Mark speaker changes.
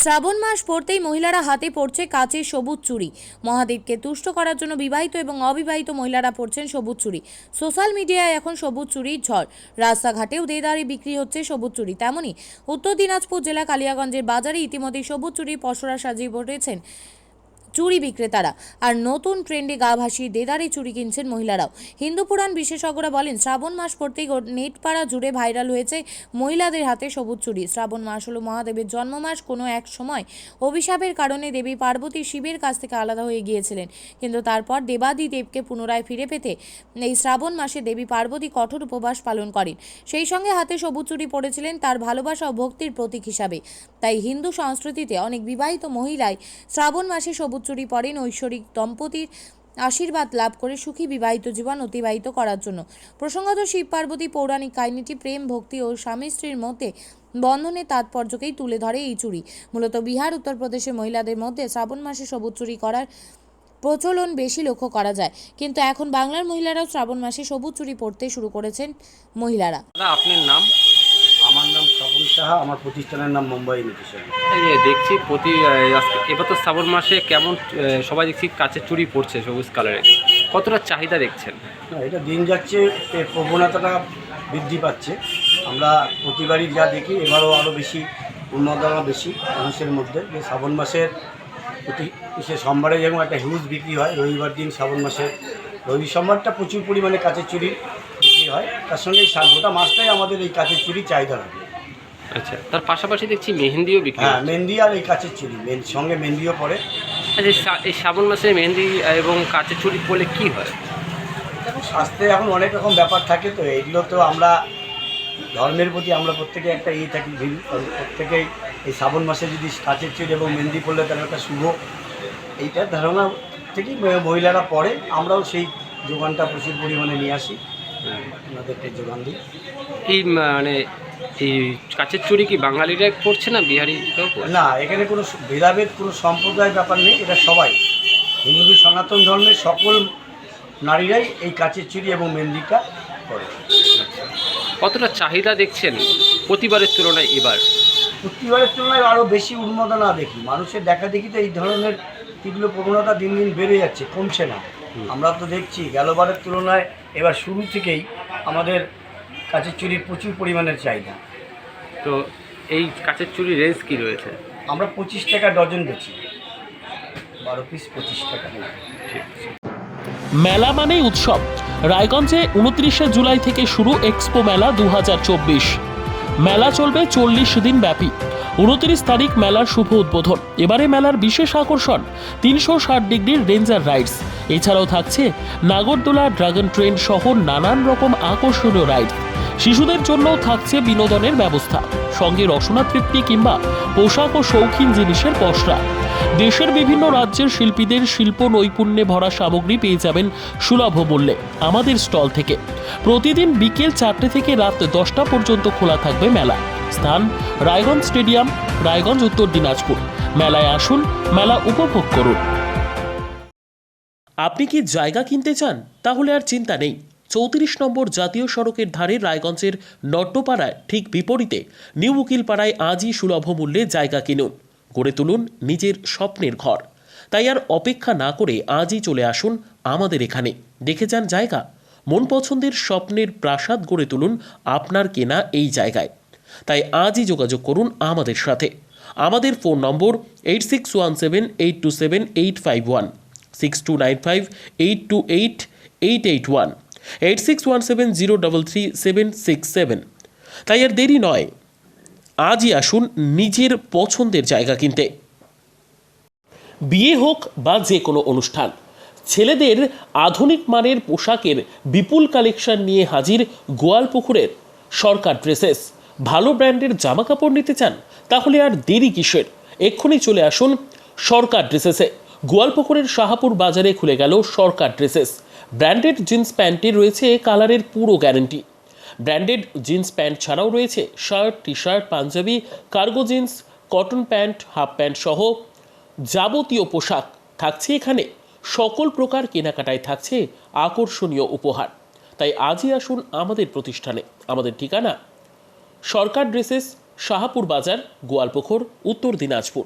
Speaker 1: শ্রাবণ মাস পড়তেই মহিলারা হাতে পড়ছে কাচের সবুজ চুড়ি। মহাদেবকে তুষ্ট করার জন্য বিবাহিত এবং অবিবাহিত মহিলারা পড়ছেন সবুজ চুড়ি। সোশ্যাল মিডিয়ায় এখন সবুজ চুড়ির ঝড়। রাস্তাঘাটেও দেদারে বিক্রি হচ্ছে সবুজ চুড়ি। তেমনই উত্তর দিনাজপুর জেলা কালিয়াগঞ্জের বাজারে ইতিমধ্যেই সবুজ চুড়ির পসরা সাজিয়ে বসেছেন চুড়ি বিক্রেতারা। আর নতুন ট্রেন্ডে গা ভাসিয়ে দেদারে চুড়ি কিনছেন মহিলারাও। হিন্দু পুরাণ বিশেষজ্ঞরা বলেন, শ্রাবণ মাস পড়তেই নেটপাড়া জুড়ে ভাইরাল হয়েছে মহিলাদের হাতে সবুজ চুড়ি। শ্রাবণ মাস হলো মহাদেবের জন্ম মাস। কোনো এক সময় অভিশাপের কারণে দেবী পার্বতী শিবের কাছ থেকে আলাদা হয়ে গিয়েছিলেন, কিন্তু তারপর দেবাদিদেবকে পুনরায় ফিরে পেতে এই শ্রাবণ মাসে দেবী পার্বতী কঠোর উপবাস পালন করেন। সেই সঙ্গে হাতে সবুজ চুড়ি পরেছিলেন তার ভালোবাসা ও ভক্তির প্রতীক হিসাবে। তাই হিন্দু সংস্কৃতিতে অনেক বিবাহিত মহিলাই শ্রাবণ মাসে সবুজ চুড়ি পরেন ঐশ্বরিক দম্পতির আশীর্বাদ লাভ করে সুখী বিবাহিত জীবন অতিবাহিত করার জন্য। প্রসঙ্গত, শিব পার্বতী পৌরাণিক কাহিনীটি প্রেম, ভক্তি ও স্বামী স্ত্রীর মধ্যে বন্ধনের তাৎপর্যকেই তুলে ধরে এই চুড়ি। মূলত বিহার, উত্তরপ্রদেশের মহিলাদের মধ্যে শ্রাবণ মাসে সবুজ চুড়ি করার প্রচলন বেশি লক্ষ্য করা যায়, কিন্তু এখন বাংলার মহিলারাও শ্রাবণ মাসে সবুজ চুড়ি পরতে শুরু করেছেন মহিলারা।
Speaker 2: আপনার নাম?
Speaker 3: আমার নাম স্বপন সাহা, আমার প্রতিষ্ঠানের নাম মুম্বাই ইমিটেশন।
Speaker 2: দেখছি এবার তো শ্রাবণ মাসে কেমন সবাই দেখছি কাচের চুড়ি পড়ছে সবুজ কালারের, কতটা চাহিদা দেখছেন?
Speaker 3: এটা দিন যাচ্ছে, এর প্রবণতাটা বৃদ্ধি পাচ্ছে। আমরা প্রতিবারই যা দেখি, এবারও আরও বেশি উন্মাদনা বেশি মানুষের মধ্যে। যে শ্রাবণ মাসের প্রতি সোমবারে যেমন একটা হিউজ বিক্রি হয়, রবিবার দিন শ্রাবণ মাসের রবি সোমবারটা প্রচুর পরিমাণে কাচের চুড়ি বিক্রি হয়। তার সঙ্গে এই গোটা মাসটাই আমাদের এই কাচের চুড়ি চাহিদা থাকে।
Speaker 2: আচ্ছা, তার পাশাপাশি দেখছি মেহেন্দিও বিক্রি।
Speaker 3: হ্যাঁ, মেহেন্দি আর এই কাচের চুড়ি সঙ্গে মেহেন্দিও পরে।
Speaker 2: আচ্ছা, এই শ্রাবণ মাসে মেহেন্দি এবং কাচের চুড়ি পরলে কী হয়?
Speaker 3: দেখুন, স্বাস্থ্যে এখন অনেক রকম ব্যাপার থাকে, তো এইগুলো তো আমরা ধর্মের প্রতি আমরা প্রত্যেকে একটা থাকি, প্রত্যেকেই এই শ্রাবণ মাসে যদি কাচের চুড়ি এবং মেহেন্দি পড়লে তাহলে একটা শুভ, এইটার ধারণা থেকেই মহিলারা পরে। আমরাও সেই যোগানটা প্রচুর পরিমাণে নিয়ে আসি, ওনাদেরকে যোগান দিই।
Speaker 2: এই মানে এই কাচের চুড়ি কি বাঙালিরাই পড়ছে না বিহারি?
Speaker 3: না, এখানে কোনো ভেদাভেদ, কোনো সম্প্রদায়ের ব্যাপার নেই। এটা সবাই হিন্দু সনাতন ধর্মের সকল নারীরাই এই কাচের চুড়ি এবং মেহেন্দিটা করে।
Speaker 2: কতটা চাহিদা দেখছেন প্রতিবারের তুলনায় এবার?
Speaker 3: প্রতিবারের তুলনায় আরও বেশি উন্মাদনা দেখি। মানুষের দেখা দেখি তো এই ধরনের তীব্র প্রবণতা দিন দিন বেড়ে যাচ্ছে, কমছে না। আমরা তো দেখছি গেলবারের তুলনায় এবার শুরু থেকেই আমাদের কাচের চুড়ির প্রচুর পরিমাণের চাহিদা।
Speaker 2: তো এই কাচের চুড়ির রেঞ্জ কী রয়েছে?
Speaker 3: আমরা 25 টাকা ডজন বেচি, 12 পিস 25 টাকা।
Speaker 2: ঠিক আছে।
Speaker 4: মেলা মানেই উৎসব। রায়গঞ্জে 29শে জুলাই থেকে শুরু এক্সপো মেলা 2024। মেলা চলবে 40 দিন ব্যাপী। 29 তারিখ মেলার শুভ উদ্বোধন। এবারে মেলার বিশেষ আকর্ষণ 360 ডিগ্রির রেঞ্জার রাইডস। এছাড়াও থাকছে নাগরদোলা, ড্রাগন ট্রেন সহ নানান রকম আকর্ষণীয় রাইড। শিশুদের জন্যও থাকছে বিনোদনের ব্যবস্থা, সঙ্গে রসনা তৃপ্তি কিংবা পোশাক ও শৌখিন জিনিসের পসরা। দেশের বিভিন্ন রাজ্যের শিল্পীদের শিল্প নৈপুণ্যে ভরা সামগ্রী পেয়ে যাবেন সুলভ মূল্যে আমাদের স্টল থেকে। প্রতিদিন বিকেল 4টে থেকে রাত 10টা পর্যন্ত খোলা থাকবে মেলা। স্থান রায়গঞ্জ স্টেডিয়াম, রায়গঞ্জ, উত্তর দিনাজপুর। মেলায় আসুন, মেলা উপভোগ করুন। আপনি কি জায়গা কিনতে চান? তাহলে আর চিন্তা নেই। 34 নম্বর জাতীয় সড়কের ধারে রায়গঞ্জের নট্টপাড়ায় ঠিক বিপরীতে নিউ উকিলপাড়ায় আজই সুলভ মূল্যে জায়গা কিনুন, গড়ে তুলুন নিজের স্বপ্নের ঘর। তাই আর অপেক্ষা না করে আজই চলে আসুন আমাদের এখানে, দেখে যান জায়গা। মন পছন্দের স্বপ্নের প্রাসাদ গড়ে তুলুন আপনার কেনা এই জায়গায়। তাই আজই যোগাযোগ করুন আমাদের সাথে। আমাদের ফোন নম্বর 8617827851, 6295828881, 8617033767। তাই আর দেরি নয়, আজই আসুন নিজের পছন্দের জায়গা কিনতে। বিয়ে হোক বা যে কোনো অনুষ্ঠান, ছেলেদের আধুনিক মানের পোশাকের বিপুল কালেকশন নিয়ে হাজির গোয়ালপুকুরের সরকার ড্রেসেস। ভালো ব্র্যান্ডের জামা কাপড় নিতে চান? তাহলে আর দেরি কিসের? এক্ষুনি চলে আসুন সরকার ড্রেসেসে। গোয়ালপুকুরের শাহাপুর বাজারে খুলে গেল সরকার ড্রেসেস। ব্র্যান্ডেড জিন্স প্যান্টের রয়েছে কালারের পুরো গ্যারেন্টি। ব্র্যান্ডেড জিন্স প্যান্ট ছাড়াও রয়েছে shirt, T shirt, punjabi, cargo jeans, cotton pant, half pant সহ যাবতীয় পোশাক থাকছে এখানে। সকল প্রকার কেনাকাটায় থাকছে আকর্ষণীয় উপহার। তাই আজই আসুন আমাদের প্রতিষ্ঠানে। আমাদের ঠিকানা সরকার ড্রেসেস, শাহাপুর বাজার, গোয়ালপুকুর, উত্তর দিনাজপুর।